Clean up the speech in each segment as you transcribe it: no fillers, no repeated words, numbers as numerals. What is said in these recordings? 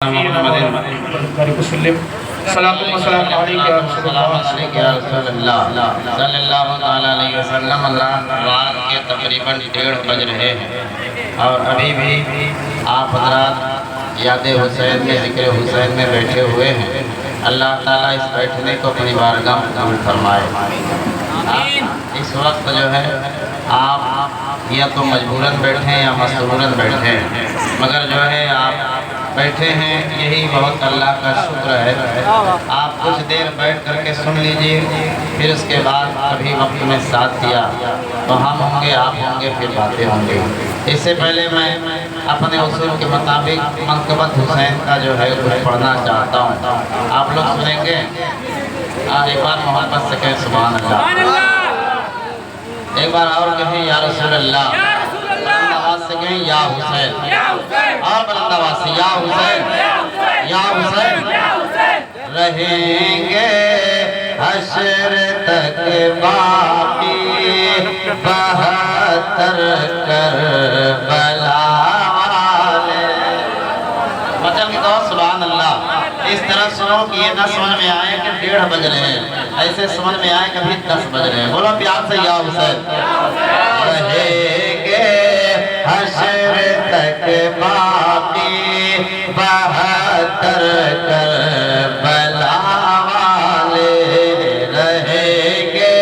رات کے تقریباً 1:30 بج رہے ہیں اور ابھی بھی آپ حضرات یاد حسین میں ذکر حسین میں بیٹھے ہوئے ہیں۔ اللہ تعالیٰ اس بیٹھنے کو اپنی بارگاہ میں قبول فرمائے۔ اس وقت جو ہے آپ یا تو مجبوراً بیٹھیں یا مسروراً بیٹھیں، مگر جو ہے آپ بیٹھے ہیں، یہی بہت اللہ کا شکر ہے۔ آپ کچھ دیر بیٹھ کر کے سن لیجئے، پھر اس کے بعد کبھی وقت میں ساتھ دیا تو ہم ہوں گے، آپ ہوں گے، پھر باتیں ہوں گی۔ اس سے پہلے میں اپنے اصول کے مطابق منقبت حسین کا جو ہے کچھ پڑھنا چاہتا ہوں، آپ لوگ سنیں گے؟ ایک بار محبت سے کہیں سبحان اللہ، ایک بار اور کہیں یا رسول اللہ، بلند آواز سے کہیں یا حسین، اور بلند آواز سے یا حسین، یا حسین۔ رہیں گے حشر تک باقی 72 کربلا والے۔ بچن کی تو سبحان اللہ۔ اس طرح سنو کہ یہ نہ سمجھ میں آئے کہ 1:30 بج رہے ہیں، ایسے سمجھ میں آئے کبھی 10 بج رہے ہیں۔ بولو پیار سے یا حسین۔ رہیں گے حشر تک باقی 72 کربلا والے، رہیں گے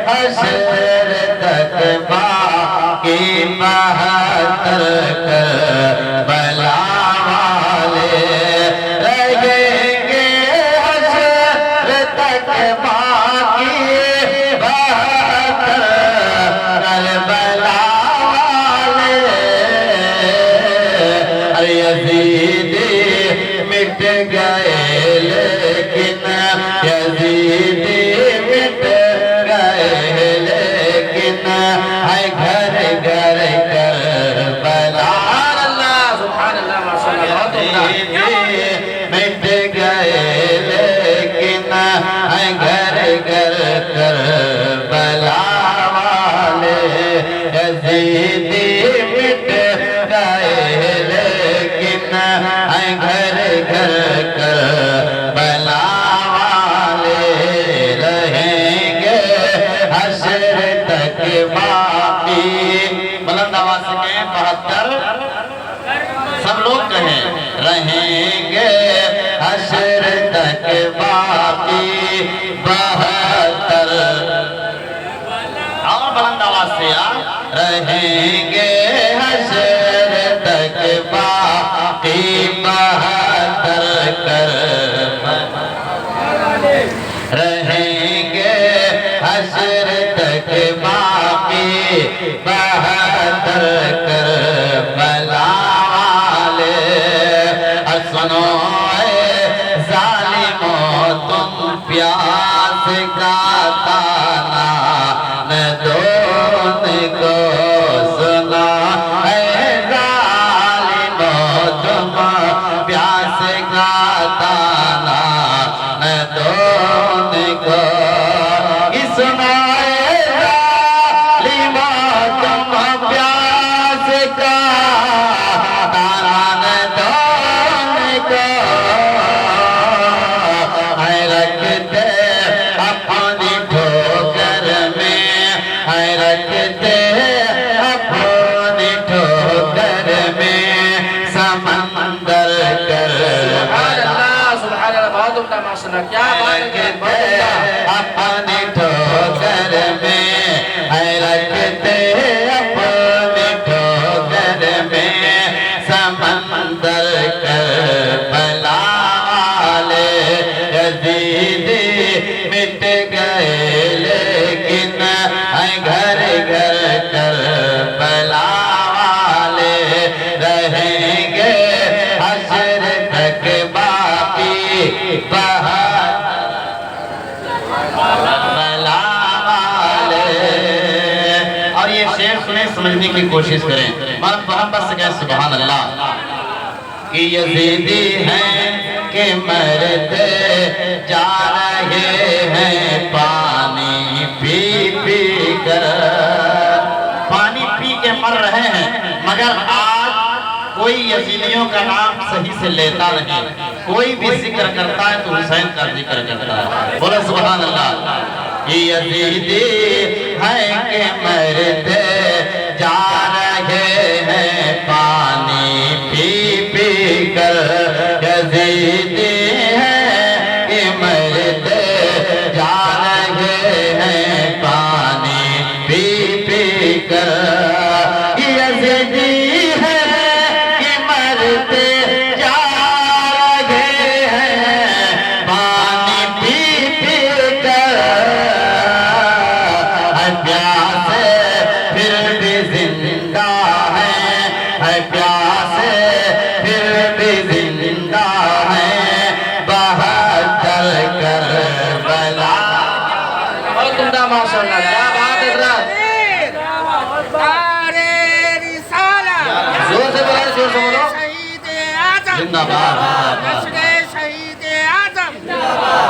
حشر تک باقی 72 کربلا والے، رہیں گے حشر تک باقی 72 کربلا والے۔ یزیدی مٹ گئے لیکن، یزیدی مٹ گئے لیکن، ہے گھر گھر کربلا۔ سبحان اللہ، یزیدی مٹ گئے لیکن، ہے گھر گھر کربلا والے، یزیدی مٹ گئے لیکن، ہے گھر گھر کربلا والے، رہیں گے حشر تک باقی۔ بلند آواز سے کہیں 72، سب لوگ کہیں رہیں گے حشر تک باقی 72، اور بلند آواز سے رہیں گے حشر تک باقی 72 کربلا، رہیں گے حشر تک باقی 72 کربلا والے۔ سنو اے ظالموں تم پیاس کا تانا نہ دون کو سنا، اے ظالموں تم پیاس کا تانا نہ دون کو سنا، اے ظالموں تم پیاس کا تانا نہ دون کو، رکھتے اپنی ٹھوکر میں، رکھتے اپنی ٹھوکر میں سمندر کربلا، رکھتے اپنی ٹھوکر میں، رکھتے اپنی ٹھوکر میں سمندر کربلا والے، یزیدی مٹ گئے لیکن، ہے گھر گھر کربلا والے، رہیں گے حشر تک باقی 72 کربلا والے۔ اور یہ شعر سنیں، سمجھنے کی کوشش کریں، محبت سے کہیں سبحان اللہ۔ کہ یزیدی ہیں کہ مرتے جا رہے ہیں پانی پی پی کر، پانی پی کے مر رہے ہیں، مگر آج کوئی یزیدیوں کا نام صحیح سے لیتا نہیں، کوئی بھی ذکر کرتا ہے تو حسین کا ذکر کرتا ہے۔ بولو سبحان اللہ۔ یزیدی ہے کہ مرتے جا رہے ہیں پانی پی پی کر، یزیدی ہے کہ مرتے جا رہے ہیں پانی پی پی کر، یزیدی ہے کہ مرتے جا رہے ہیں پانی پی پی کر، پیاسے پھر بھی زندہ ہے پیاسے پھر بھی زندہ ہے، بہادر کربلا۔ بہت عمدہ ماشاءاللہ، کیا بات ہے حضرت، زور سے بولو، زور سے بولو۔ زندہ باد، شہید اعظم،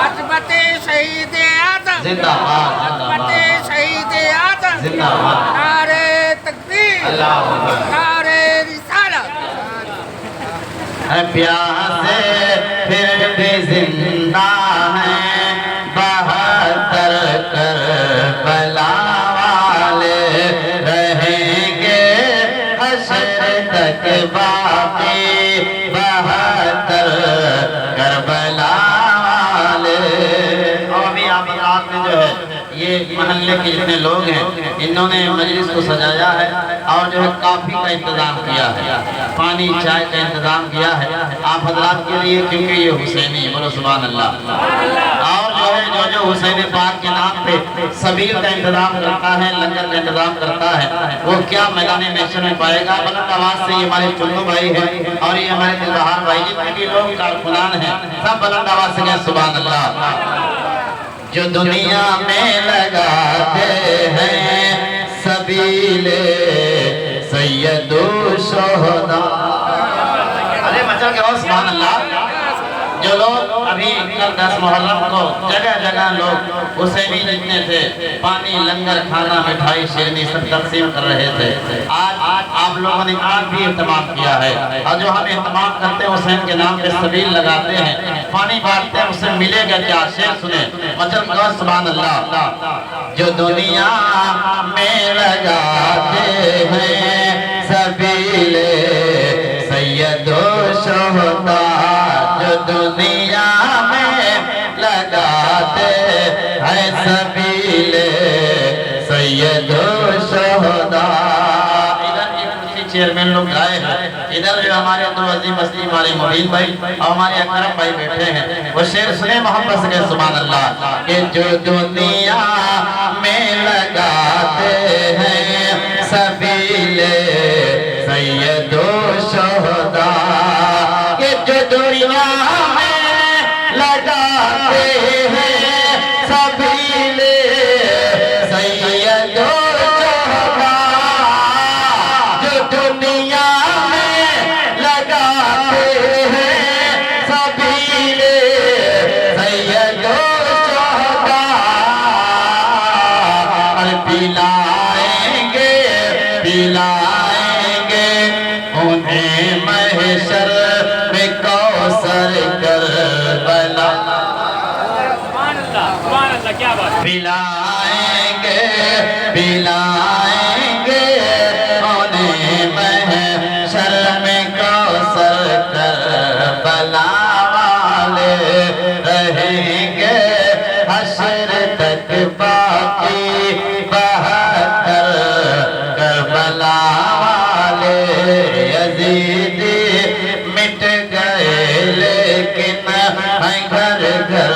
عظمت شہید اعظم، زندہ باد، عظمت شہید اعظم، زندہ باد، نعرہ تکبیر، اللہ اکبر۔ نعرہ رسالت۔ پیاسے پھر بھی زندہ ہیں، بہادر کربلا والے رہیں گے حشر تک باقی، بہادر کربلا والے۔ اور ابھی آپ حضرات نے جو ہے یہ محلے کے جتنے لوگ ہیں انہوں نے مجلس کو سجایا ہے اور جو ہے کافی کا انتظام کیا ہے، پانی چائے کا انتظام کیا ہے آپ حضرات کے لیے، کیونکہ یہ حسینی، بولو سبحان اللہ۔ اور جو ہے جو حسین پاک کے نام پہ سبیل کا انتظام کرتا ہے، لنگر کا انتظام کرتا ہے، وہ کیا میدان محشر میں پائے گا۔ بلند آواز سے یہ ہمارے چنو بھائی ہیں اور یہ ہمارے دلبہار بھائی جتنے بھی لوگ کارکنان ہیں، سب بلند آواز سے کہیں سبحان اللہ۔ جو دنیا میں لگاتے ہیں سبیل سید الشہداء، ارے مچل کے ہو سبحان اللہ۔ جو لوگ ابھی کل 10 محرم کو جگہ جگہ لوگ حسینی جتنے تھے پانی لنگر کھانا مٹھائی شیرنی سب تقسیم کر رہے تھے، آج آپ لوگوں نے آج بھی اہتمام کیا ہے، اور جو ہم اہتمام کرتے ہیں حسین کے نام پہ سبیل لگاتے ہیں پانی بانٹتے ہیں، اس سے ملے گا کیا؟ شعر سنیں مچل کے ہو سبحان اللہ۔ جو دنیا میں لگاتے ہیں سبیل سید الشہداء، جو دنیا میں لگاتے ہیں سبیل سید الشہداء۔ ادھر ایک چیئرمین لوگ آئے ہیں، ادھر جو ہمارے عبد العزیز مستی ہمارے مبین بھائی اور ہمارے اکرم بھائی بیٹھے ہیں، وہ شعر سنے محبت سے سبحان اللہ کہ جو دنیا میں لگاتے ہیں سبیل سید الشہداء، کہ جو دنیا میں لگاتے ہیں سبیل سید الشہداء، جو دنیا میں لگاتے ہیں سبیل سید الشہداء، پلائیں گے پلائیں گے انہیں محشر میں کوثر کربلا، پلائیں گے پلائیں گے انہیں محشر میں کوثر کربلا والے رہیں گے حشر تک باقی، بہادر کربلا والے یزیدی مٹ گئے لیکن ہیں گھر گھر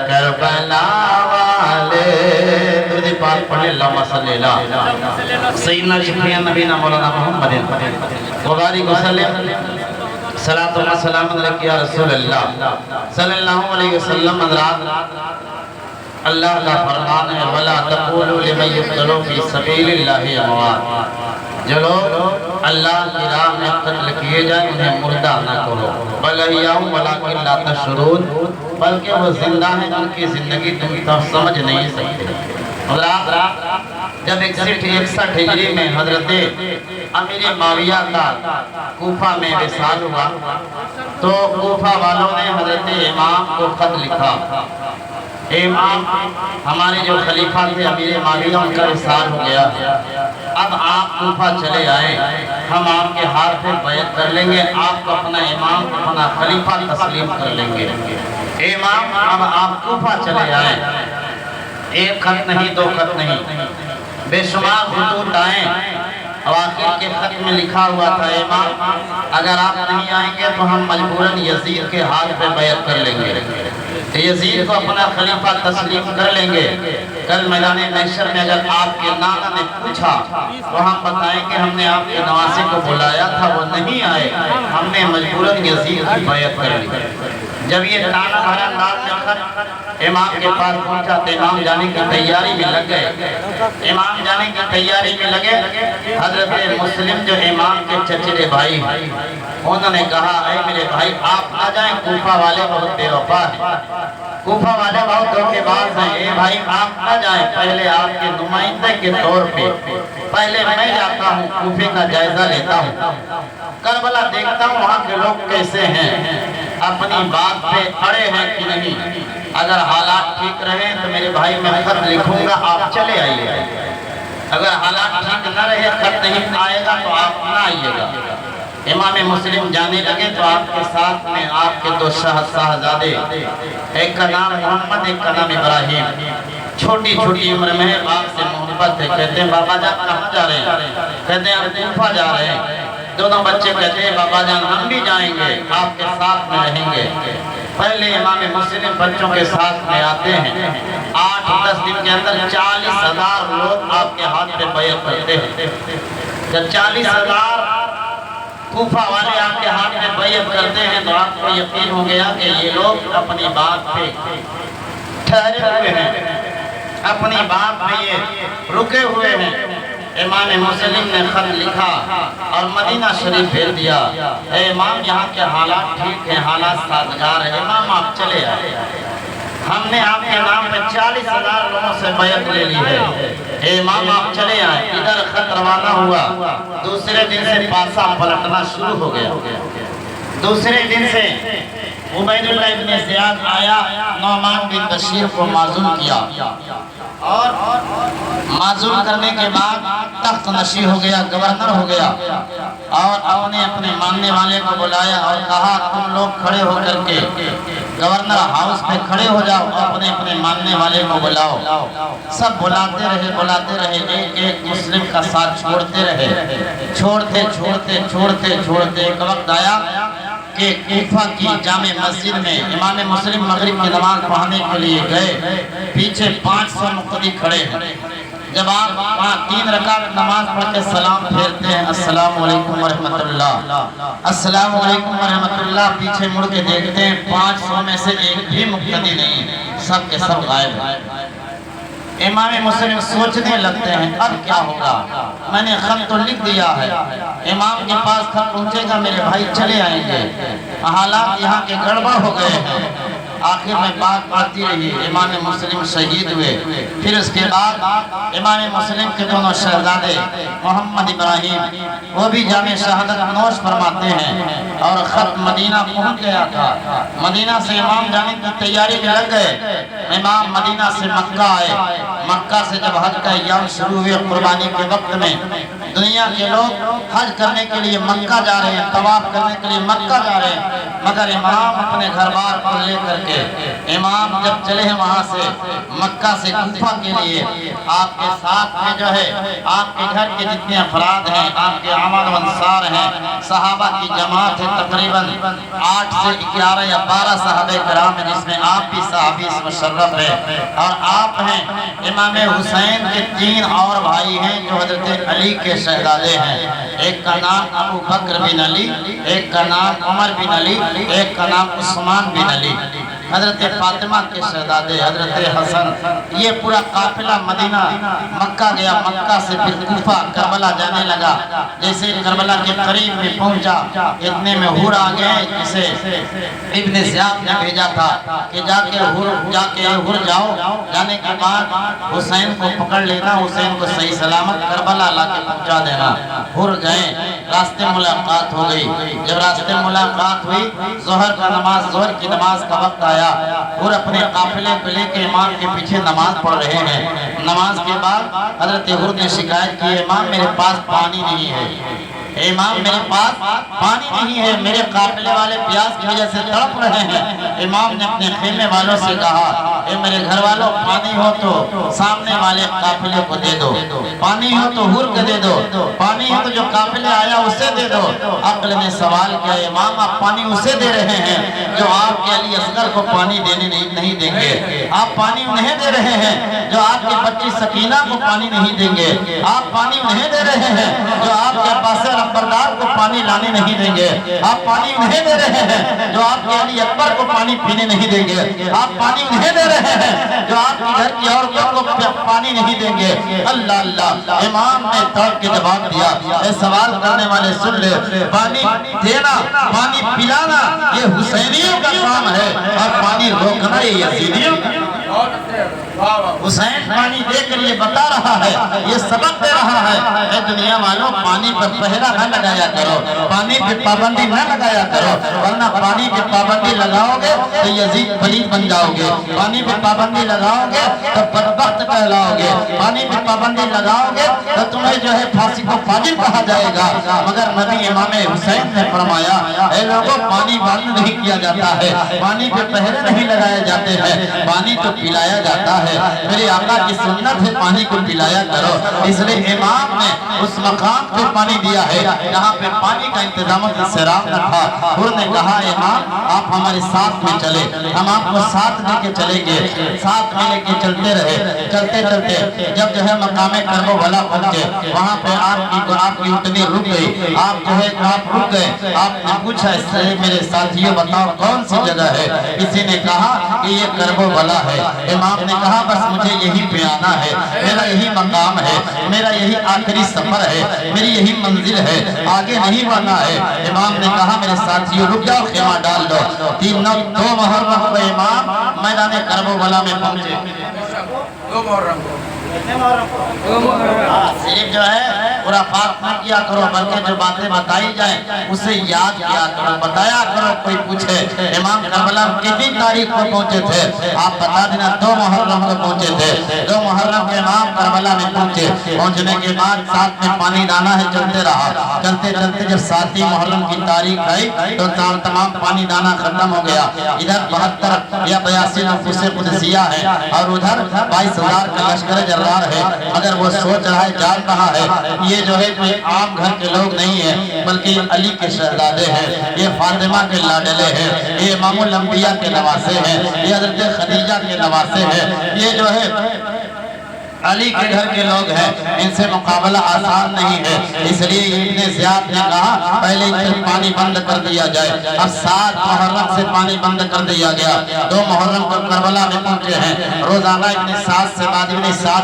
کربلا والے۔ درود پاک پڑھیں اللہم صلی اللہ سیدنا شفیع نبینا مولانا محمد وبارک وسلم، صلاۃ و سلام علیک یا رسول اللہ صلی اللہ علیہ وسلم۔ حضرات اللہ کا فرمان ہے وَلَا تَقُولُوا لِمَنْ يُقْتَلُ فِي سَبِيلِ اللَّهِ أَمْوَاتٌ، جو لوگ اللہ کی راہ میں قتل کیے جائیں انہیں مردہ نہ کہو، بل احیاء وَلَٰكِن لَا تَشْعُرُونَ، بلکہ وہ زندہ ہیں، ان کی زندگی تم سمجھ نہیں سکتے۔ جب 61 ہجری میں حضرت امیر معاویہ کا کوفہ میں وصال ہوا تو کوفہ والوں نے حضرت امام کو خط لکھا، امام ہمارے جو خلیفہ تھے امیر معاویہ ان کا وصال ہو گیا، اب آپ کوفہ چلے آئے، ہم آپ کے ہاتھ پہ بیعت کر لیں گے، آپ کو اپنا امام اپنا خلیفہ تسلیم کر لیں گے۔ امام اب آپ کوفہ چلے آئے، ایک خط نہیں، دو خط نہیں، بے شمار خطوط آئیں، اور آخر کے خط میں لکھا ہوا تھا امام اگر آپ نہیں آئیں گے تو ہم مجبوراً یزید کے ہاتھ پہ بیعت کر لیں گے، یزید کو اپنا خلیفہ تسلیم کر لیں گے۔ کل میدان محشر میں اگر آپ کے نانا نے پوچھا تو ہم بتائیں کہ ہم نے آپ کے نواسے کو بلایا تھا، وہ نہیں آئے، ہم نے مجبوراً یزید کی بیعت کر لی۔ جب یہ تانا بھرا نام میں خط امام کے پاس پہنچا تو امام جانے کی تیاری میں لگ گئے، امام جانے کی تیاری میں لگے۔ حضرت مسلم جو امام کے چچیرے بھائی انہوں نے کہا اے میرے بھائی آپ نہ جائیں، کوفہ والے بہت بے وفا ہیں، کوفہ والے بہت دھوکے باز ہیں، اے بھائی آپ نہ جائیں، پہلے آپ کے نمائندے کے طور پہ پہلے میں جاتا ہوں، کوفے کا جائزہ لیتا ہوں، کربلا دیکھتا ہوں وہاں کے لوگ کیسے ہیں، اپنی بات پہ اڑے ہیں کہ نہیں، اگر حالات ٹھیک رہے تو میرے بھائی میں خط لکھوں گا، آپ چلے آئیے، اگر حالات ٹھیک نہ رہے خط نہیں آئے گا تو آپ نہ آئیے گا۔ امام مسلم جانے لگے تو آپ کے ساتھ میں آپ کے دو شہزادے، ایک کا نام محمد ایک کا نام ابراہیم، چھوٹی چھوٹی عمر میں باپ سے محبت ہے، کہتے ہیں بابا جان کہاں جا رہے ہیں؟ کہتے ہیں ہم کوفہ جا رہے ہیں۔ دونوں بچے کہتے ہیں بابا جان ہم بھی جائیں گے، آپ کے ساتھ میں رہیں گے۔ پہلے امام مسلم بچوں کے ساتھ میں آتے ہیں، 8-10 دن کے اندر 40,000 لوگ آپ کے ہاتھ پہ بیعت کرتے ہیں۔ جب 40,000 کوفہ والے آپ کے ہاتھ میں بیعت کرتے ہیں تو آپ کو یقین ہو گیا کہ یہ لوگ اپنی بات پہ ٹھہرے ہوئے ہیں، اپنی بات پہ یہ رکے ہوئے ہیں۔ امام مسلم نے خط لکھا اور مدینہ شریف بھیج دیا، اے امام یہاں کے حالات ٹھیک ہیں، حالات سازگار ہیں، امام آپ چلے آئے، ہم نے آپ کے نام پہ 40,000 لوگوں سے بیعت لے لی ہے، اے امام آپ چلے آئے۔ ادھر خط روانہ ہوا، دوسرے دن سے پاسا پلٹنا شروع ہو گیا، دوسرے دن سے عبید اللہ ابن زیاد آیا، نعمان بن بشیر کو معزول کیا، اور معزول کرنے کے بعد تخت نشی ہو گیا، گورنر ہو گیا، اور اپنے ماننے والے کو بلایا اور کہا تم لوگ کھڑے ہو کر کے گورنر ہاؤس پہ کھڑے ہو جاؤ، اپنے ماننے والے کو بلاؤ۔ سب بلاتے رہے، ایک ایک مسلم کا ساتھ چھوڑتے رہے، چھوڑتے ایک وقت آیا کہ کوفہ کی جامع مسجد میں امام مسلم مغرب کی نماز پڑھنے کے لیے گئے، پیچھے 500 مقتدی کھڑے ہیں۔ جب آپ 3 رکعت نماز پڑھ کے سلام پھیرتے ہیں، السلام علیکم ورحمت اللہ، السلام علیکم ورحمت اللہ، پیچھے مڑ کے دیکھتے ہیں 500 میں سے ایک بھی مقتدی نہیں، سب کے سب غائب ہیں۔ امام مسلم سوچنے لگتے ہیں اب کیا ہوگا، میں نے خط تو لکھ دیا ہے، امام کے پاس خط پہنچے گا، میرے بھائی چلے آئیں گے، حالات یہاں کے گڑبڑ ہو گئے ہیں۔ آخر میں بات آتی رہی، امام مسلم شہید ہوئے، پھر اس کے بعد امام مسلم کے دونوں شہزادے محمد ابراہیم وہ بھی جامع شہادت نوش فرماتے ہیں، اور خط مدینہ پہنچ گیا تھا۔ مدینہ سے امام جانے کی تیاری میں لگ گئے، امام مدینہ سے مکہ آئے، مکہ سے جب حج کا ایام شروع ہوئے قربانی کے وقت میں دنیا کے لوگ حج کرنے کے لیے مکہ جا رہے ہیں، طواف کرنے کے لیے مکہ جا رہے ہیں، مگر امام اپنے گھر بار کو لے کر کے امام جب چلے ہیں وہاں سے مکہ سے کوفہ کے لیے، آپ کے ساتھ میں جو ہے آپ کے گھر کے جتنے افراد ہیں، آپ کے عمال و انصار ہیں، صحابہ کی جماعت ہے، تقریباً 8 سے 11 یا 12 صحابہ کرام ہیں، جس میں آپ بھی صحابی مشرف ہے، اور آپ ہیں امام حسین کے 3 اور بھائی ہیں جو حضرت علی کے شہزادے ہیں، ایک کا نام ابو بکر بن علی، ایک کا نام عمر بن علی، ایک کا نام عثمان بن علی۔ حضرت فاطمہ کے شہزادے حضرت حسن، یہ پورا قافلہ مدینہ مکہ گیا، مکہ سے پھر کوفہ کربلا جانے لگا۔ جیسے کربلا کے قریب میں پہنچا، اتنے میں حور آ گئے، جسے ابن زیاد نے بھیجا تھا کہ جا کے حور جاؤ، جانے کے بعد حسین کو پکڑ لینا، حسین کو صحیح سلامت کربلا لا کے پہنچا دینا۔ حور گئے، راستے ملاقات ہو گئی۔ جب راستے ملاقات ہوئی، ظہر کی نماز کا وقت آیا، حور اپنے قافلے کو لے کے امام کے پیچھے نماز پڑھ رہے ہیں۔ نماز کے بعد حضرت حور نے شکایت کی، امام میرے پاس پانی نہیں ہے، امام میرے پاس پانی نہیں ہے، میرے قافلے والے پیاس کی وجہ سے تڑپ رہے ہیں۔ امام نے اپنے خیمے والوں سے کہا، اے میرے گھر والوں، پانی ہو تو سامنے والے قافلے کو دے دو، پانی ہو تو حور کو دے دو، پانی ہو تو جو قافلے آیا اسے دے دو۔ عقل نے سوال کیا، امام آپ پانی اسے دے رہے ہیں جو آپ کے علی اصغر کو پانی دینے نہیں دیں گے، آپ پانی انہیں دے رہے ہیں جو آپ کی بچی سکینہ کو پانی نہیں دیں گے، آپ پانی انہیں دے رہے ہیں جو آپ کے عباس نمبردار کو پانی لانے نہیں دیں گے، آپ پانی انہیں دے رہے ہیں جو آپ کے علی اکبر کو پانی پینے نہیں دیں گے، آپ پانی انہیں دے رہے ہیں جو آپ کی گھر کی عورتوں کو پانی نہیں دیں گے۔ اللہ اللہ، امام نے تڑپ کے جواب دیا، اے سوال کرنے والے سن لے، پانی دینا، پانی پلانا یہ حسینیوں کا کام ہے، اور پانی روکنا یہ یزیدیوں کا۔ حسین پانی دے کر یہ بتا رہا ہے، یہ سبق دے رہا ہے، اے دنیا والوں، پانی پر پہرا نہ لگایا کرو، پانی پہ پابندی نہ لگایا کرو، ورنہ پانی پہ پابندی لگاؤ گے تو یزید پلید بن جاؤ گے، پانی پہ پابندی لگاؤ گے تو بدبخت کہلاؤ گے، پانی پہ پابندی لگاؤ گے تو تمہیں جو ہے فاسق و فاجر کہا جائے گا۔ مگر نبی امام حسین نے فرمایا، اے لوگوں، پانی بند نہیں کیا جاتا ہے، پانی پہ پہرے نہیں لگائے جاتے ہیں، پانی تو پلایا جاتا ہے۔ میرے آقا کی سنت ہے پانی کو پلایا کرو، اس لیے امام نے اس مقام پہ پانی دیا ہے جہاں پہ پانی کا انتظام انصراف نہ تھا۔ حور نے کہا، امام آپ ہمارے ساتھ میں چلے، ہم آپ کو ساتھ لے کے چلیں گے، ساتھ میں لے کے چلتے رہے۔ چلتے چلتے جب جو ہے مقام کربلا پہنچے، وہاں پہ آپ کی اٹھنی رک گئی، آپ جو ہے آپ رک گئے، آپ نے پوچھا، میرے ساتھیوں بتاؤ کون سی جگہ ہے؟ کسی نے کہا کہ یہ کربلا ہے۔ امام نے کہا، بس مجھے یہی پہ آنا ہے، میرا یہی مقام ہے، میرا یہی آخری سفر ہے، میری یہی منزل ہے، آگے نہیں بڑھنا ہے۔ امام نے کہا، میرے ساتھیوں رک جاؤ، خیمہ ڈال دو۔ 2 محرم کو امام میدان کربلا میں پہنچے۔ 2 محرم کو صرف جو ہے پورا پاک نہ کیا کرو، بلکہ جو باتیں بتائی جائیں اسے یاد کیا کرو، بتایا کرو۔ کوئی پوچھے امام کربلا کتنی تاریخ کو پہنچے تھے، آپ بتا دینا 2 محرم کو پہنچے تھے۔ 2 محرم کے امام کربلا میں پہنچے، پہنچنے کے بعد ساتھ میں پانی دانا ہے، چلتے رہا۔ چلتے چلتے جب 7 محرم کی تاریخ آئی تو تمام پانی دانا ختم ہو گیا۔ ادھر 72 یا 82 نفوس قدسیہ ہے، اور ادھر 22,000 کا لشکر جرار ہے۔ اگر وہ سوچ رہا ہے، جان رہا ہے، یہ جو ہے کوئی عام گھر کے لوگ نہیں ہیں، بلکہ علی کے شہزادے ہیں، یہ فاطمہ کے لاڈلے ہیں، یہ امام الانبیاء کے نواسے ہیں، یہ حضرت خدیجہ کے نواسے ہیں، یہ جو ہے علی کے گھر کے لوگ ہیں، ان سے مقابلہ آسان نہیں ہے۔ اس لیے ابن زیاد نے کہا، پہلے پانی بند کر دیا جائے۔ اب 7 محرم سے پانی بند کر دیا گیا۔ 2 محرم کو کربلا میں پہنچے ہیں، روزانہ ابن سعد سے بات،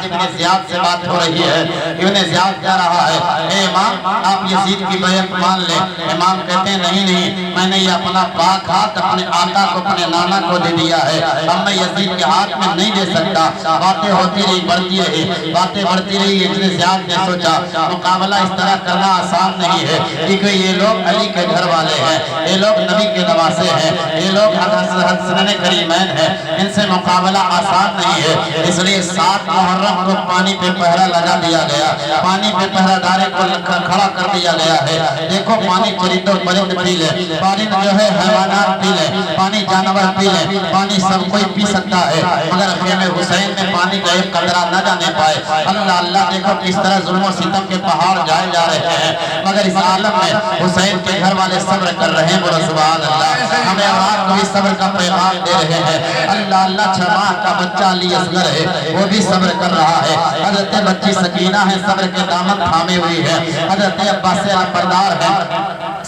ابن زیاد سے بات ہو رہی ہے۔ ابن زیاد کہہ رہا ہے، اے امام آپ یزید کی بیعت مان لیں۔ امام کہتے ہیں، نہیں، میں نے یہ اپنا پاک ہاتھ اپنے آقا کو، اپنے نانا کو دے دیا ہے، اب میں یزید کے ہاتھ میں نہیں دے سکتا۔ باتیں ہوتی رہی، بڑھتی باتیں بڑھتی رہی۔ ابن زیاد نے سوچا مقابلہ اس طرح کرنا آسان نہیں ہے، کیونکہ یہ لوگ علی کے گھر والے ہیں، یہ لوگ نبی کے نواسے ہیں، یہ لوگ حسنین کریمین ہیں، ان سے مقابلہ آسان نہیں ہے۔ اس لیے 7 محرم کو پانی پہ پہرا لگا دیا گیا، پانی پہ پہرا دارے کو کھڑا کر دیا گیا ہے۔ دیکھو پانی چرند پی لے، پانی جو ہے حیوانات پی لے، پانی جانور پی لے، پانی سب کوئی پی سکتا ہے، مگر خیمہ حسین میں پانی کا ایک قطرہ نہ جانے پائے۔ اللہ اللہ، دیکھو کس طرح ظلم و ستم کے پہاڑ جائے جا رہے ہیں، مگر اس عالم میں حسین کے گھر والے صبر کر رہے ہیں۔ بولو سبحان اللہ۔ ہمیں اور آپ کو بھی صبر کا پیغام دے رہے ہیں۔ اللہ اللہ 6 ماہ کا بچہ علی اصغر ہے، وہ بھی صبر کر رہا ہے۔ حضرت بچی سکینہ ہے، صبر کے دامن تھامے ہوئی ہے۔ حضرت عباس علمبردار ہے،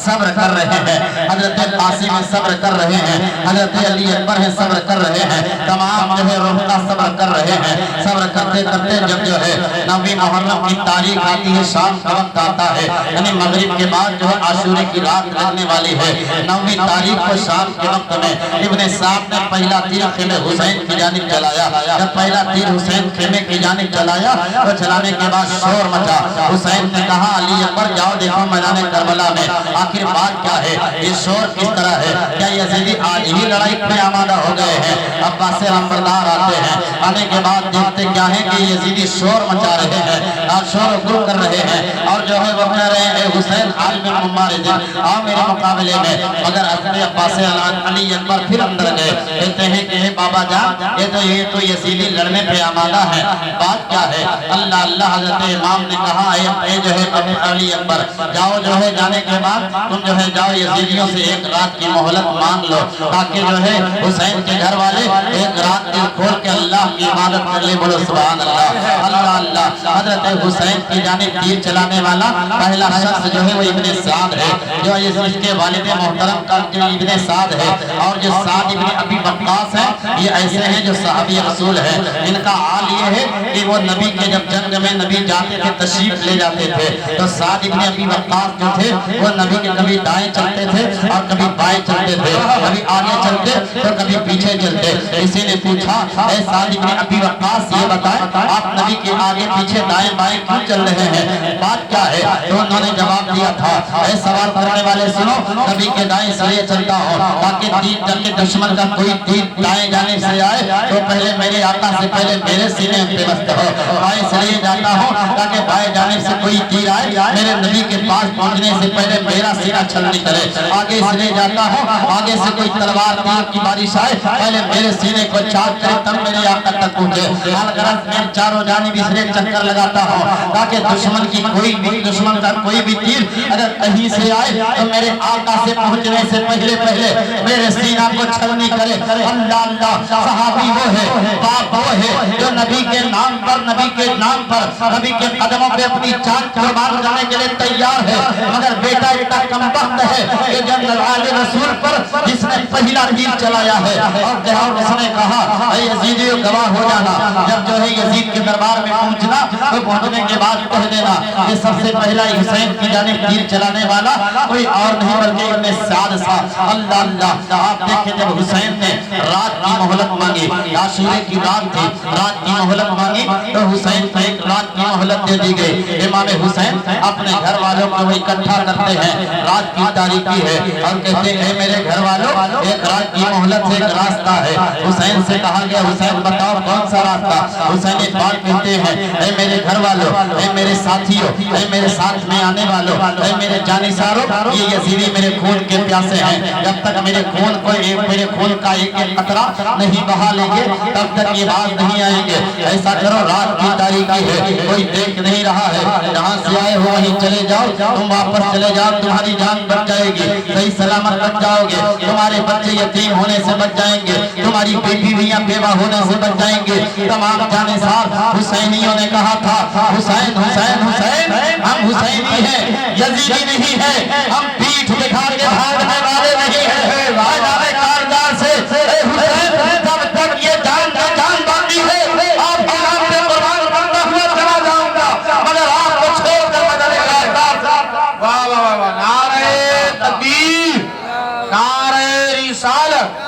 صبر کر رہے ہیں۔ حضرت قاسم صبر کر رہے ہیں۔ حضرت علی اکبر ہے، صبر کر رہے ہیں۔ تمام جو ہے روحتا صبر کر رہے ہیں۔ صبر کرتے کرتے جب جو ہے 9 محرم کی تاریخ آتی ہے، شام کا وقت آتا ہے، یعنی مغرب کے بعد جو ہے عاشورے کی رات لگنے والی ہے۔ 9 تاریخ کو شام کے وقت میں ابن سعد نے پہلا تیر خیمے حسین کی جانب چلایا۔ جب پہلا تیر حسین خیمے کی جانب چلایا تو چلانے کے بعد شور مچا۔ حسین نے کہا علی اکبر جاؤ دیکھو میدان کربلا میں آخر بات کیا ہے، یہ شور کس طرح ہے، کیا یزیدی آج ہی لڑائی میں آمادہ ہو گئے ہیں؟ عباس علمبردار آتے ہیں، آنے کے بعد دیکھتے کیا ہے کہ یزیدی شور مچا رہے ہیں اور شور گل کر رہے ہیں، اور جو ہے وہ کہہ رہے ہیں اے حسین عالم ممارد آؤ میرے مقابلے میں۔ مگر حضرت عباس علی اکبر پھر اندر گئے، کہتے ہیں کہ بابا جان یہ تو یزیدی لڑنے پہ آمادہ ہے، بات کیا ہے؟ اللہ اللہ حضرت امام نے کہا اے جو ہے علی اکبر جاؤ، جو ہے جانے کے بعد تم جو ہے جاؤ یزیدیوں سے 1 رات کی مہلت مانگ لو، تاکہ جو ہے حسین کے گھر والے 1 رات دل کھول کے اللہ کی عبادت کر لے، بولو سبحان اللہ۔ اللہ اللہ حضرت حسین کی جانب تیر چلانے والا پہلا شخص جو ہے وہ ابن سعد ہے، جو اس کے والد محترم کا جو ابن سعد ہے، اور جو سعد ابن ابی وقاص ہے، یہ ایسے ہیں جو صحابی رسول ہیں۔ ان کا حال یہ ہے کہ وہ نبی کے جب جنگ میں نبی جاتے تھے تشریف لے جاتے تھے تو سعد ابن ابی وقاص جو تھے وہ نبی کے کبھی دائیں چلتے تھے اور کبھی بائیں چلتے تھے، کبھی آگے چلتے تو کبھی پیچھے چلتے۔ کسی نے پوچھا اے سعد ابن ابی وقاص یہ بتائیں آپ نبی کے آگے پیچھے دائیں بائیں کیوں چل رہے ہیں، بات کیا ہے؟ تو انہوں نے جواب دیا تھا اے سوال کرنے والے سنو، نبی کے دائیں اس لیے چلتا ہوں تاکہ تیر جب کے دشمن کا کوئی تیر دائیں جانب سے آئے تو پہلے میرے آقا سے پہلے میرے سینے پہ بست ہو، بائیں اس لیے جاتا ہوں تاکہ بائیں جانب سے کوئی تیر آئے میرے نبی کے پاس پہنچنے سے پہلے میرا سینہ چھل نکلے، آگے اس لیے جاتا ہوں آگے سے کوئی تلوار تیر کی بارش آئے پہلے میرے سینے کو چاک کرے تب میرے آقا تک پہنچے۔ الغرض میں چاروں جانب اس لیے چکر لگاتا ہوں تاکہ دشمن کی دشمن کا کوئی بھی تیر اگر کہیں سے آئے تو میرے آقا سے پہنچنے سے پہلے میرے سینہ کو چھلنی کرے۔ اللہ اللہ صحابی وہ ہے، باپ وہ ہے جو نبی کے نام پر نبی کے قدموں پہ اپنی جان قربان کرنے کے لیے تیار ہے، مگر بیٹا اتنا کمبخت ہے کہ جنرل آل رسول پر جس نے پہلا تیر چلایا ہے اور اس نے کہا اے یزیدیو گواہ ہو جانا، جب جو ہے یزید کے دربار میں پہنچنا تو پہنچنے کے بعد کہہ دینا یہ سب سے پہلا حسین کی جانب تیر چلانے والا کوئی اور نہیں بلکہ ابن سعد تھا۔ اللہ اللہ آپ دیکھیں جب حسین نے رات کی مہلت مانگی، عاشورے کی رات تھی، رات کی مہلت مانگی تو حسین کو 1 رات کی مہلت دے دی گئی۔ امام حسین اپنے گھر والوں کو وہ اکٹھا کرتے ہیں، رات کی تاریکی ہے اور کہتے ہیں میرے گھر والوں 1 رات کی مہلت سے 1 راستہ ہے۔ حسین سے کہا گیا حسین بتاؤ کون سا راستہ؟ حسین ایک بات کہتے ہیں اے میرے گھر والوں، اے میرے ساتھیوں، اے میرے ساتھ میں آنے والوں، اے میرے جانثاروں، یہ یزیدی میرے خون کے پیاسے ہیں، جب تک میرے خون کا ایک قطرہ نہیں بہا لیں گے تب تک یہ باز نہیں آئیں گے۔ ایسا کرو رات کی تاریکی ہے، کوئی دیکھ نہیں رہا ہے، جہاں سے آئے ہو وہیں چلے جاؤ، تم واپس چلے جاؤ تمہاری جان بچ جائے گی، صحیح سلامت بچ جاؤ گے، تمہارے بچے یتیم ہونے سے بچ جائیں گے، تمہاری بیویاں بیوہ ہونے سے بچ جائیں گے۔ تمام جانثار حسینیوں نے کہا تھا حسین حسین حسین ہم حسینی ہیں، یزیدی نہیں ہے، ہم پیٹھ دکھا کے بھاگنے والے نہیں ہیں، جانے کارگار سے اے حسین جب تک یہ جان باقی ہے آپ کے نام پہ قربان بنتا ہوا چلا جاؤں گا، مگر آپ کو چھوڑ کر بدلے گا۔ واہ واہ واہ، نعرہ تکبیر، نعرہ رسالت،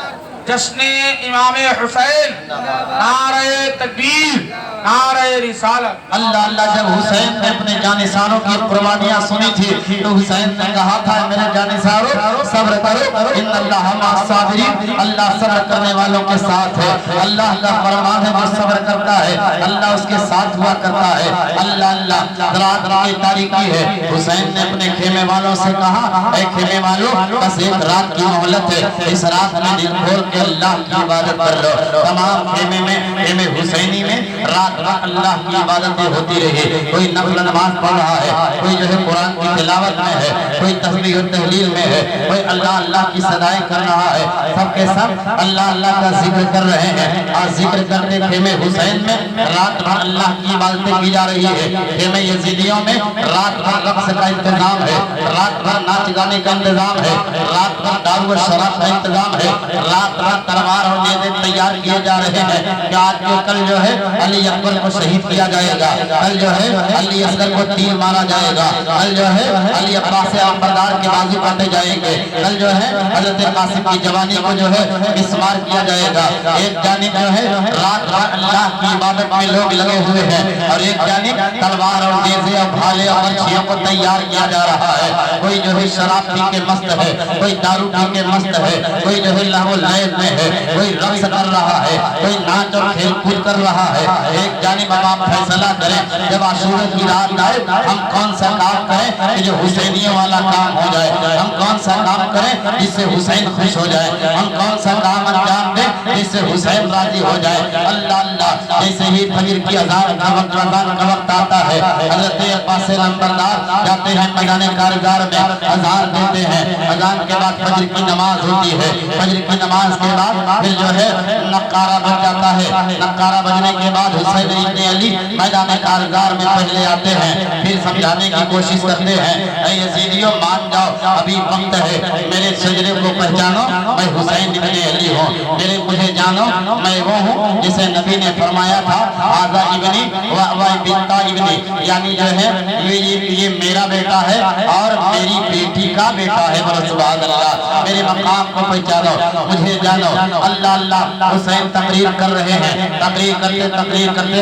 جشن امام حسین، نعرہ تکبیر، نعرہ رسالت۔ اللہ اللہ جب حسین نے اپنے جانثاروں کی قربانیاں سنی تھی تو حسین نے کہا تھا میرے جانثاروں صبر کرو، ان اللہ مع الصابرین، اللہ صبر کرنے والوں کے ساتھ ہے۔ اللہ کا فرمان ہے جو صبر کرتا ہے اللہ اس کے ساتھ ہوا کرتا ہے۔ اللہ اللہ رات کی تاریکی ہے، حسین نے اپنے خیمے والوں سے کہا اے خیمے والوں بس 1 رات کی مہلت ہے، اس رات میں دل کھول کے اللہ کی عبادت کر لو. تمام خیمے میں خیمے حسینی میں رات رات اللہ کی عبادتیں ہوتی رہی. کوئی نفل نماز پڑھ رہا ہے, کوئی جو ہے قرآن کی تلاوت میں ہے, کوئی تسبیح و تحلیل میں ہے, کوئی اللہ اللہ کی صدائیں کر رہا ہے. سب کے سب اللہ اللہ کا ذکر کر رہے ہیں. اور ذکر کرتے خیمے حسین میں رات بھر اللہ کی عبادتیں کی جا رہی ہے. خیمے یزیدیوں میں رات بھر رقص کا انتظام ہے, رات بھر ناچ گانے کا انتظام ہے, رات بھر دارو و شراب کا انتظام ہے, رات بھر تلوار اور نیزے تیار کیے جا رہے ہیں کہ آج کے کل جو ہے علی اکبر کو شہید کیا جائے گا, کل جو ہے علی اصغر کو تیر مارا جائے گا, کل جو ہے علی عباس آبردار کے بازو کاٹے جائیں گے, کل جو ہے حضرت قاسم کی جوانی کو جو ہے مسمار کیا جائے گا. ایک جانب جو ہے رات بھر اللہ کی عبادت میں لوگ لگے ہوئے ہیں اور ایک جانب تلوار اور نیزے اور بھالے اور برچھیوں کو تیار کیا جا رہا ہے. کوئی جو ہے شراب پی کے مست ہے, کوئی دارو پی کے مست ہے, کوئی جو ہے لہو لعب میں ہے, کوئی رقص کر رہا ہے, کوئی ناچ اور کھیل کود کر رہا ہے. ایک جانب اب آپ فیصلہ کریں, جب عاشورہ کی رات آئے ہم کون سا کام کریں کہ جو حسینیوں والا کام ہو جائے, ہم کون سا کام کریں جس سے حسین خوش ہو جائے, ہم کون سا کام انجام دیں جس سے حسین راضی ہو جائے. اللہ اللہ جیسے ہی فجر کی اذان کا وقت آتا ہے, حضرت عباس نمبردار جاتے ہیں میدان کارگار میں, اذان دیتے ہیں. اذان کے بعد فجر کی نماز ہوتی ہے, فجر کی نماز کے بعد پھر جو ہے نقارہ بج جاتا ہے. نقارہ بجنے کے بعد حسین ابن علی میدان کارگار میں پہلے آتے ہیں, پھر سمجھانے کی کوشش کرتے ہیں, اے یزیدیوں مان جاؤ, ابھی وقت ہے, میرے شجرے کو پہچانو, میں حسین ابن علی ہوں, مجھے جانو, میں وہ ہوں جسے نبی نے فرمایا تھا آزا ابنی و بنتا ابنی, یعنی جو ہے یہ میرا بیٹا ہے اور میری بیٹی کا بیٹا ہے. بولو سبحان اللہ. میرے مقام کو پہچانو, مجھے جانو. اللہ اللہ حسین تقریر کر رہے ہیں, تقریر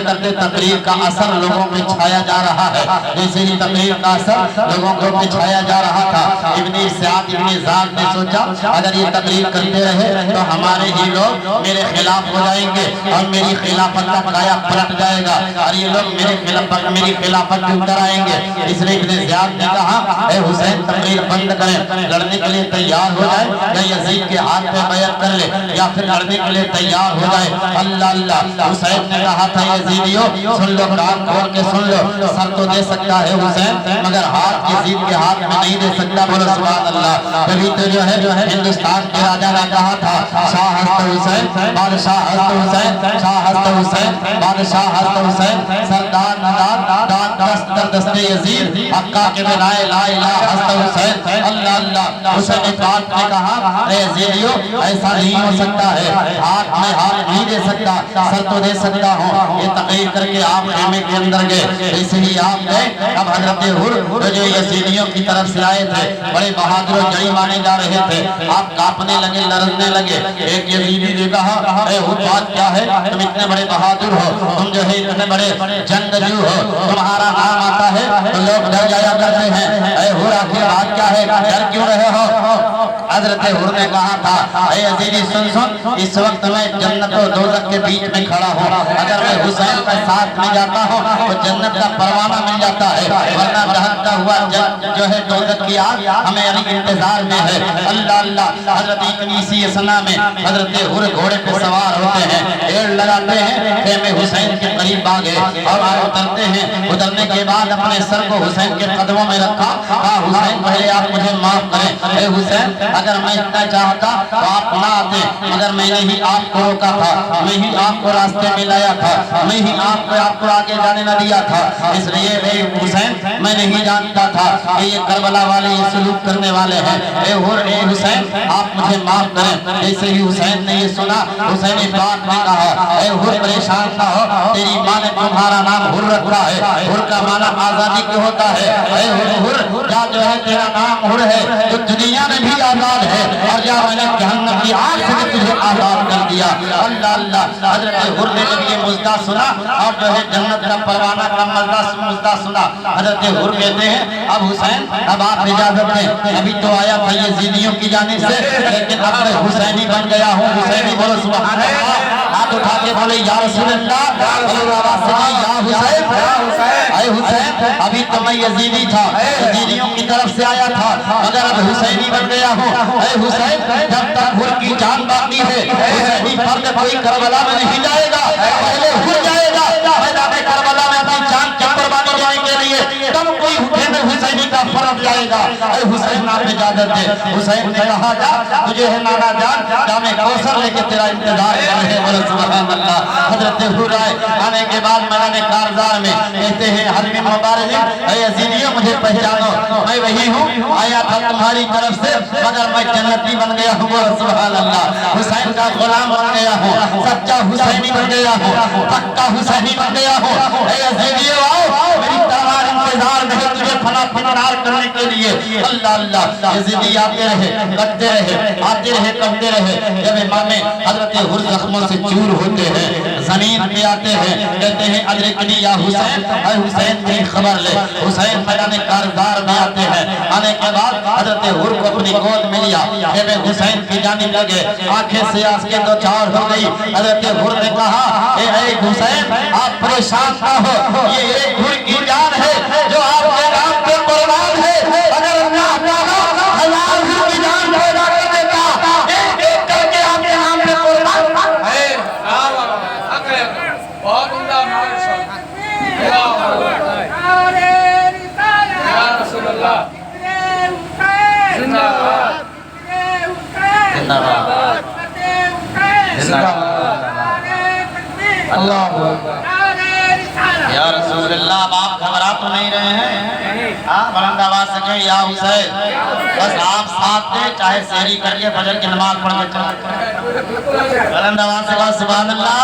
کرتے تقریر کا اثر لوگوں پہ چھایا جا رہا ہے. جیسے ہی تقریر کا اثر لوگوں کو پہ چھایا جا رہا تھا, ابن سعد ابن زاد نے سوچا اگر یہ تقریر کرتے رہے تو ہمارے ہی لوگ میرے خلاف ہو جائیں گے اور میری خلافت کا قایا پلٹ جائے گا اور یہ لوگ میری خلافت کے اتر آئیں گے. اس لیے ابن زیاد نے کہا اے حسین تقریر بند کریں, لڑنے کے لیے تیار ہو جائے, یا یزید کے ہاتھ پہ بیعت کر لے یا پھر لڑنے کے لیے تیار ہو جائے. اللہ اللہ حسین نے کہا تھا یزیدیوں سن لو, کان کھول کے سن لو, سر تو دے سکتا ہے حسین مگر ہاتھ یزید کے ہاتھ میں نہیں دے سکتا. بولو سبحان اللہ. کبھی تو جو ہے ہندوستان کے راجا نے کہا تھا شاہ ہست حسین, بادشاہ ہست حسین, شاہ ہست حسین, بادشاہ ہست حسین, سردار ندار دان دست در دست یزید, حقا کے بنائے لا الہ ہست حسین. اللہ اللہ. حسین پاک نے کہا اے یزیدیوں ایسا نہیں ہو سکتا ہے, ہاتھ میں ہاتھ نہیں دے سکتا, سر تو دے سکتا ہوں. یہ تقریر کر کے آپ خیمے کے اندر گئے. ایسے ہی آپ گئے, اب حضرت حر جو یزیدیوں کی طرف سے آئے تھے بڑے بہادر و جڑی مانے جا رہے تھے, آپ کانپنے لگے, لرزنے لگے. ایک یزیدی نے کہا اے حر بات کیا ہے, تم اتنے بڑے بہادر ہو, تم جو ہے اتنے بڑے جنگجو ہو, تمہارا نام آتا ہے تو لوگ ڈر جایا کرتے ہیں. اے حر آخر بات کیا ہے, ڈر کیوں رہے ہو؟ حضرت حر نے کہا تھا اے یزیدی سن, اس وقت میں جنت و دوزخ کے بیچ میں کھڑا ہوں, اگر میں حسین کا ساتھ میں جاتا ہوں تو جنت کا پروانہ مل جاتا ہے, ورنہ دہکتا ہوا جو ہے دوزخ کی آگ ہمیں علی انتظار میں ہے. اللہ اللہ. حضرت اسی سنا میں حضرت حر گھوڑے پہ سوار ہوتے ہیں, ایڑ لگاتے ہیں, خیمے حسین کے قریب آ گئے اور اترتے ہیں. اترنے کے بعد اپنے سر کو حسین کے قدموں میں رکھا, کہا حسین پہلے آپ مجھے معاف کریں. اے حسین اگر میں اتنا چاہتا تو آپ نہ آتے, مگر میں نے ہی آپ کو روکا تھا, میں ہی آپ کو راستے میں لایا تھا, میں ہی آپ کو آگے جانے نہ دیا تھا. اس لیے اے حسین میں نہیں جانتا تھا کہ یہ کربلا والے یہ سلوک کرنے والے ہیں. اے حر, اے حسین آپ مجھے معاف کریں. جیسے ہی حسین نے یہ سنا, حسین پاک نے کہا اے حر پریشان نہ ہو, تیری ماں نے تمہارا نام حر رکھا ہے, حر کا معنی آزادی کے ہوتا ہے. اے حر جا جو ہے تیرا نام حر ہے تو دنیا میں بھی آزاد ہے, اور جا میں نے جہنم کی آگ سے تجھے آزاد کر دیا. اللہ اللہ. حضرت حر نے جب یہ مزدہ سنا اور جو ہے جنت کا پروانہ کا مزدہ سنا, حضرت حر کہتے ہیں اب حسین اب آپ اجازت دیں, ابھی تو آیا تھا یزیدیوں کی جانب سے, لیکن اب میں حسینی بن گیا ہوں. حسینی بولو سبحان اللہ. ہاتھ اٹھا کے بولے یا رسول اللہ, یا حسین. اے حسین ابھی تو میں یزیدی تھا, یزیدیوں کی طرف سے آیا تھا, مگر اب حسینی بن گیا ہوں. اے حسین جب تک حر کی جان باقی ہے کوئی کربلا میں نہیں جائے گا، پہلے ہو جائے گا میدان کربلا میں اپنی جان کی قربانی دینے کے لیے، تب کوئی حسین حسینی کا فرض جائے گا۔ اے حسین آپ اجازت دے۔ حسین نے کہا جا تجھے ہے نانا جان جام کوثر لے کے تیرا انتظار کر رہے ہیں۔ سبحان اللہ۔ حضرت حرائے آنے کے بعد میدان کارزار میں کہتے ہیں حرم مبارک اے یزیدیوں مجھے پہچانو، میں وہی ہوں آیا تھا تمہاری طرف سے مگر میں جنتی بن گیا ہوں۔ سبحان اللہ۔ حسین کا غلام بن گیا ہوں، سچا حسینی بن گیا ہوں، پکا حسینی بن گیا ہوں۔ اے یزیدیوں آؤ میری تلوار انتظار میں ہے تجھے فنا فنار کرنے کے لیے۔ اللہ اللہ۔ یزیدی آتے رہے کٹتے رہے آتے رہے کٹتے رہے، جب امام حضرت حر زخموں سے چور ہوتے ہیں زمین پہ آتے ہیں کہتے ہیں ادرکنی یا حسین، اے حسین کی خبر لے۔ حسین میدان کارزار میں آتے ہیں، آنے کے بعد حضرت حر کو اپنی گود میں لیا، جب حسین کی جانب لگے آنکھیں سے آنس کے دو چار ہو گئی۔ حضرت حر نے کہا اے حسین آپ پریشان نہ ہو، یہ ایک حر کی جان ہے جو آپ کے نام پہ قربان ہے، اگر اللہ تعالیٰ ہزار حر کی جان پیدا کر دیتا ایک ایک کر کے آپ کے نام پہ قربان بہت عمدہ ماشاء نعرے رسالت یا رسول اللہ زندہ باد زندہ باد زندہ باد اللہ یا رسول اللہ۔ اب آپ گھبرا تو نہیں رہے ہیں؟ ہاں بلند آواز سے کہیں یا حسین، بس آپ ساتھ دیں چاہے سحری کریے فجر کی نماز پڑھ کے چلیں۔ بلند آواز سے کہا سبحان اللہ،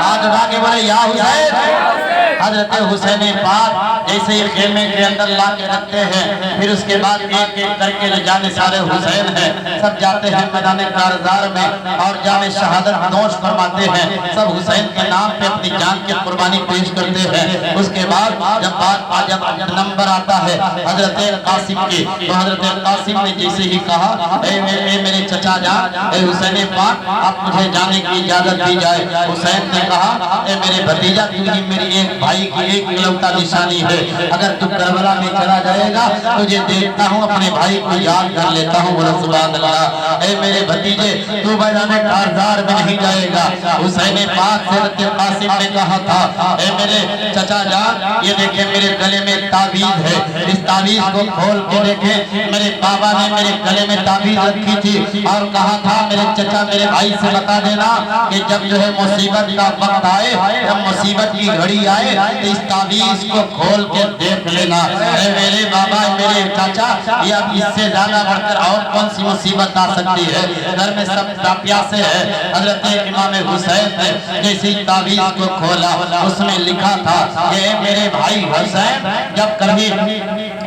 ہاتھ اٹھا کے بولے یا حسین۔ حضرت حسین پاک جیسے ہی خیمے کے اندر لا کے رکھتے ہیں، پھر اس کے بعد ایک ایک کر کے جو جانے سارے حسین ہیں سب جاتے ہیں میدان کارزار میں اور جام شہادت نوش فرماتے ہیں، سب حسین کے نام پہ اپنی جان کی قربانی پیش کرتے ہیں۔ اس کے بعد جب نمبر آتا ہے حضرت قاسم کی، تو حضرت قاسم نے جیسے ہی کہا اے میرے چچا جان، اے حسین پاک اب مجھے جانے کی اجازت دی جائے۔ حسین نے کہا اے میرے بھتیجا تو ہی میری ایک بھائی کی ایک اکلوتا نشانی ہے، اگر تو کربلا میں چلا جائے گا تجھے دیکھتا ہوں اپنے بھائی کو یاد کر لیتا ہوں۔ سبحان اللہ۔ اے میرے بھتیجے تو میدان کارزار میں نہیں جائے گا۔ حسین پاک سے حضرت قاسم نے کہا تھا اے میرے چچا جان یہ دیکھیں میرے گلے میں تعویذ ہے، اس تعویذ کو کھول کے دیکھیں میرے بابا نے میرے گلے میں تعویذ رکھی تھی اور کہا تھا میرے چچا میرے بھائی سے بتا دینا کہ جب جو ہے مصیبت کا وقت آئے، جب مصیبت کی گھڑی آئے تو اس تعویذ کو کھول کے دیکھ لینا۔ اے میرے بابا میرے چاچا یہ اب اس سے زیادہ بڑھ کر اور کون سی مصیبت آ سکتی ہے؟ گھر میں سب پیاسے ہیں۔ حضرت امام حسین نے جیسے تعویذ کو کھولا اس میں لکھا تھا کہ میرے بھائی حسین جب کبھی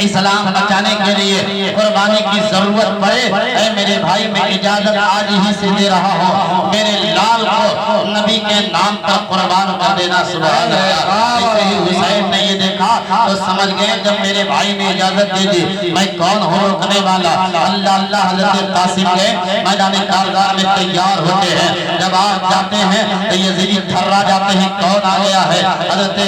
اسلام بچانے کے لیے قربانی کی ضرورت پڑے، اے میرے بھائی میں اجازت آج ہی سے دے رہا ہوں، میرے لال کو نبی کے نام پر قربان کر دینا۔ سبحان اللہ۔ ایسے ہی حسین نے یہ دیکھا تو سمجھ گئے جب میرے بھائی نے اجازت دے دی میں کون ہوں روکنے والا۔ اللہ اللہ۔ حضرت قاسم کے میدان کارزار میں تیار ہوتے ہیں، جب آپ جاتے ہیں تو یزیدی تھرا جاتے ہیں کون آ گیا ہے؟ حضرت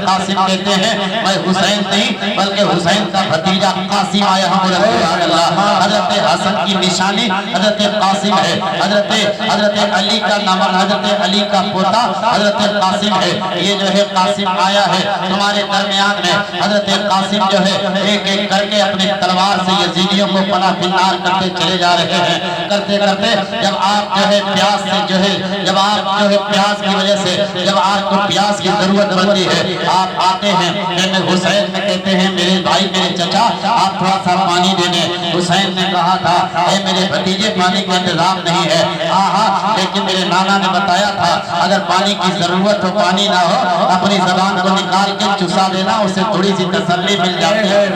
قاسم کہتے ہیں میں حسین نہیں بلکہ حسین کا بھتیجا قاسم آیا ہوں۔ سبحان اللہ۔ حضرت حسن کی نشانی حضرت قاسم ہے، حضرت علی کا نام حضرت علی کا پوتا حضرت قاسم ہے۔ یہ جو ہے قاسم آیا ہے تمہارے درمیان میں۔ حضرت قاسم جو ہے ایک ایک کر کے اپنی تلوار سے یزیدیوں کو پناہ بنار کرتے چلے جا رہے ہیں، کرتے کرتے جب آپ جو ہے پیاس سے جو ہے جب آپ جو ہے پیاس کی وجہ سے جب آپ کو پیاس کی ضرورت پڑتی ہے آپ آتے ہیں میں حسین میں کہتے ہیں میرے بھائی میرے چچا آپ تھوڑا سا پانی دے دیں۔ حسین نے کہا تھا اے میرے بھتیجے پانی کا انتظام نہیں ہے، لیکن میرے نانا نے بتایا تھا اگر پانی کی ضرورت ہو پانی نہ ہو اپنی زبان کو نکال کے چسا دینا، اسے تھوڑی سی تسلی مل جاتی ہے۔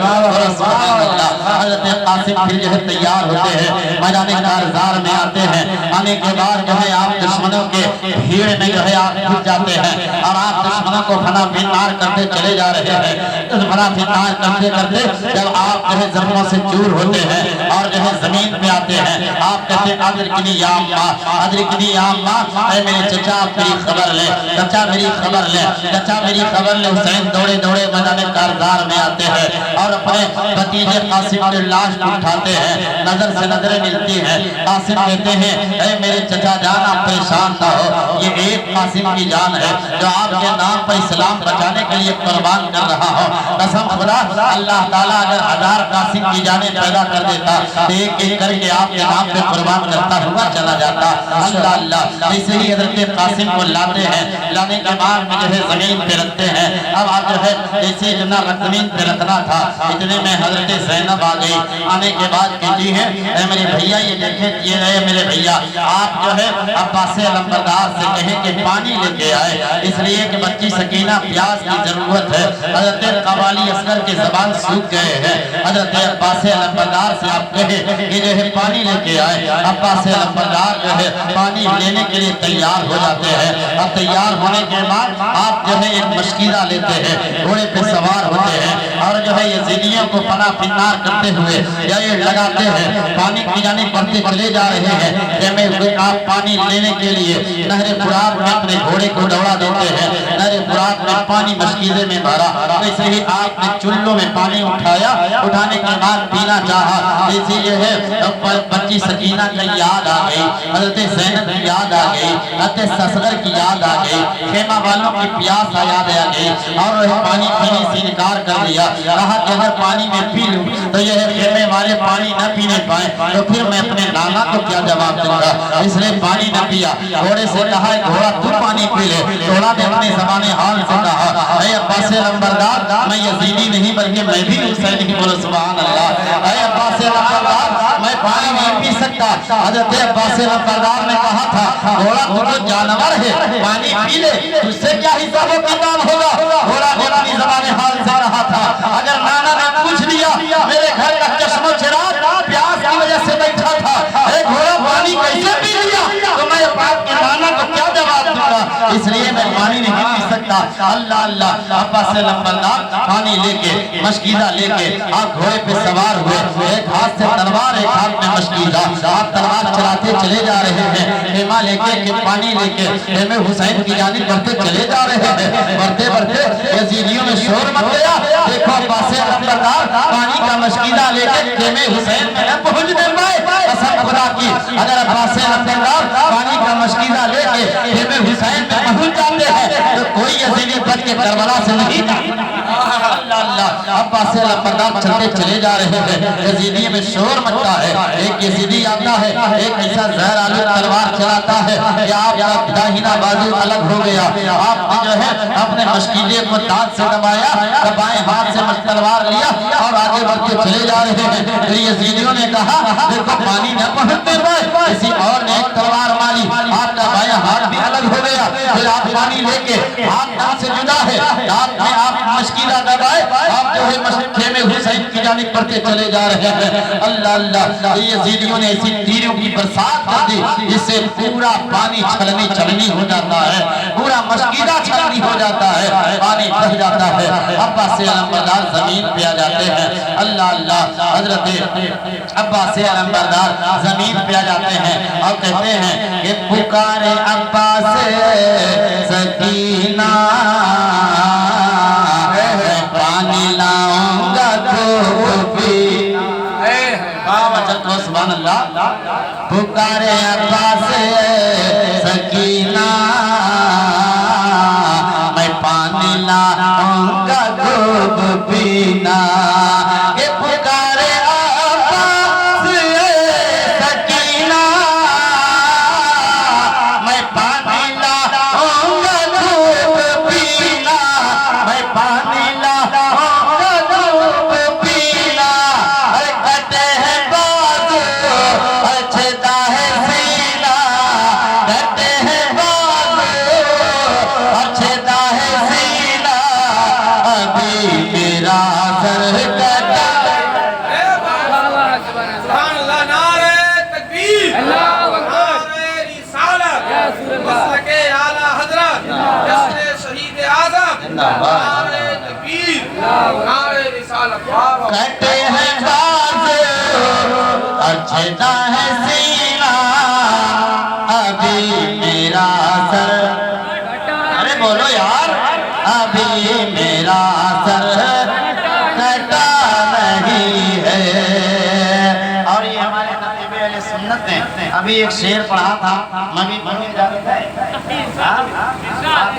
سبحان اللہ۔ حضرت قاسم پھر جو ہے تیار ہوتے ہیں میدان کارزار میں آتے ہیں، آنے کے بعد جو ہے آپ دشمنوں کے بھیڑ میں جو ہے آپ گھس جاتے ہیں اور آپ دشمنوں کو فنا فنار کرتے چلے جا رہے ہیں۔ فنا فنار کرتے کرتے جب آپ جو ہے زخموں سے چور ہوتے ہیں اور جو ہے زمین پہ آتے ہیں آپ کہتے ہیں ادرکنی یا اماں، ادرکنی یا اماں، اے میرے چچا میری خبر لے، چچا میری خبر لے، چچا میری خبر لے۔ حسین دوڑے دوڑے میدان کارزار میں آتے ہیں اور اپنے بھتیجے قاسم کی لاش اٹھاتے ہیں، نظر سے نظریں ملتی ہیں۔ قاسم کہتے ہیں اے میرے چچا جان آپ پریشان نہ ہو، یہ ایک قاسم کی جان ہے جو آپ کے نام پر اسلام بچانے کے لیے قربان کر رہا ہو۔ قسم خدا اللہ تعالیٰ اگر 1000 قاسم کی جانیں پیدا کر دیتا تو ایک ایک کر کے آپ کے نام پہ قربان کرتا ہوا چلا جاتا۔ اللہ اللہ، ایسے ہی حضرت قاسم کو لاتے ہیں، لانے کے بعد میں جو ہے زمین پہ رکھتے ہیں۔ اب آپ جو ہے جیسے اتنا زمین پہ رکھنا تھا، اتنے میں حضرت زینب آ گئی۔ آنے کے بعد کہتی ہے اے میرے بھیا یہ دیکھیں، یہ رہے میرے بھیا، آپ جو ہے عباس علمبردار سے کہیں کہ پانی لے کے آئے، اس لیے کہ بچی سکینہ پیاس کی ضرورت ہے۔ حضرت قوالی اصغر کی زبان سوکھ گئے ہیں۔ حضرت عباس علمبردار سے آپ کہے کہ جو ہے پانی لے کے آئے۔ عباس علمبردار جو ہے پانی لینے کے لیے تیار ہو جاتے ہیں۔ اب تیار ہونے کے بعد آپ جو ہے ایک مشکیزہ لیتے ہیں، گھوڑے پہ سوار ہوتے ہیں اور جو ہے یزیدیوں کو پناہ پنار کرتے ہوئے یا یہ لگاتے ہیں، پانی کی جانب بڑھتے چلے جا رہے ہیں۔ آپ پانی لینے کے لیے نہر فرات میں اپنے گھوڑے کو دوڑا دیتے ہیں۔ نہر فرات میں پانی مشکیزے میں بھرا، ایسے ہی آپ نے چلوں میں پانی اٹھایا، اٹھانے کے بعد پینا چاہا۔ ایسے یہ ہے بچی سکینہ کی یاد آ گئی، حضرت زینب کی یاد آ گئی، حضرت اصغر کی یاد آ گئی، خیمہ والوں کی پیاس یاد آ گئی اور وہ پانی پینے سے انکار کر دیا۔ کہا کہ اگر پانی میں پی لوں تو یہ خیمے والے پانی نہ پینے پائیں تو پھر میں اپنے نانا کو کیا جواب دوں گا، اس لیے پانی نہ پیا۔ گھوڑے سے کہا گھوڑا تو پانی پی لے۔ گھوڑا نے اپنے زبان حال سے کہا اے عباس علمبردار میں یزیدی نہیں بلکہ میں بھی حسین ہی، بولو سبحان اللہ۔ اے عباس علمبردار میں پانی نہیں پی سکتا۔ حضرت عباس علمبردار نے کہا تھا گھوڑا تو جانور ہے، پانی پی لے، تجھ سے کیا حساب و کتاب ہوگا۔ گھوڑا نے اپنی زبان حال سے کہا تھا اگر نانا نے پوچھ لیا میرے گھر کا چشم و چراغ پیاس کی وجہ سے بیٹھا تھا، اے گھوڑا پانی کیسے پی لیا تو میں آپ کے نانا کو کیا جواب دوں گا، اس لیے میں پانی نہیں پی سکتا۔ اللہ اللہ، عباس علمبردار پانی لے کے مشکیزہ لے کے آپ گھوڑے پہ سوار ہوئے، ایک ہاتھ سے تلوار ایک ہاتھ میں مشکیزہ، آپ تلوار چلاتے چلے جا رہے ہیں، خیمہ لے کے پانی لے کے خیمے حسین کی جانب بڑھتے چلے جا رہے ہیں۔ بڑھتے بڑھتے یزیدیوں میں شور مچ گیا، دیکھو عباس علمبردار پانی کا مشکیزہ لے کے خیمے حسین میں نہ پہنچنے پائے۔ قسم خدا کی اگر عباس علمبردار پانی کا مشکیزہ لے کے خیمے حسین میں پہنچ جاتے ہیں تو کوئی یزیدی بچ کے کربلا سے نہیں جاتا۔ اللہ اللہ، عباس علمبردار چلتے چلے جا رہے ہیں، یزیدی میں شور مچتا ہے۔ ایک یزیدی آتا ہے، ایک ایسا زہر آلود تلوار چلاتا ہے کہ آپ کا داہنا بازو الگ ہو گیا۔ آپ نے جو ہے اپنے مشکیزے کو دانت سے دبایا، بائیں ہاتھ سے تلوار لیا اور آگے بڑھتے چلے جا رہے ہیں۔ پھر یزیدیوں نے کہا دیکھو پانی نہ پہنچنے پائے، کسی اور نے ایک تلوار ماری، آپ کا بائیں ہاتھ بھی الگ ہو گیا۔ پھر آپ پانی لے کے ہاتھ دانت سے جدا ہے، دانت میں آپ مشکیزہ دبائے، آپ جو ہے خیمے حسین کی جانب بڑھتے چلے جا رہے ہیں۔ اللہ اللہ، یزیدیوں نے ایسی تیروں کی برسات کر دی جس سے پورا پانی چھلنی چھلنی ہو جاتا ہے، پورا مشکیزہ چھلنی ہو جاتا ہے، پانی بہ جاتا ہے۔ عباس علمبردار زمین پہ آ جاتے ہیں۔ اللہ اللہ، حضرت عباس علمبردار زمین پہ آ جاتے ہیں اور کہتے ہیں کہ پکارے عباس سکینہ پانی لاؤں گا تو پی۔ سبحان اللہ، پکارے عباس سکینہ میں پانی لاؤں گا تو پینا۔ کہ پکارے عباس سکینہ میں پانی لاؤں گا تو پینا، میں پانی لاؤں گا تو پینا۔ کہتے ہیں بازو اچھتا ہے سینہ، کہتے ہیں بازو اچھتا ہے سینہ، ابھی میرا سر کٹا۔ سبحان اللہ، نعرہ تکبیر، نعرہ رسالت، مسلک اعلیٰ حضرت، جشن شہید اعظم، نعرہ تکبیر، نعرہ رسالت۔ کہتے ہیں بازو اچھتا ہے سینہ، ابھی میرا سر، ارے بولو یار، ابھی میرا سر کٹا نہیں ہے۔ اور یہ ہمارے نقیب اہل سنت نے ابھی ایک شعر پڑھا تھا، میں بھی پڑھنے جا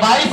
22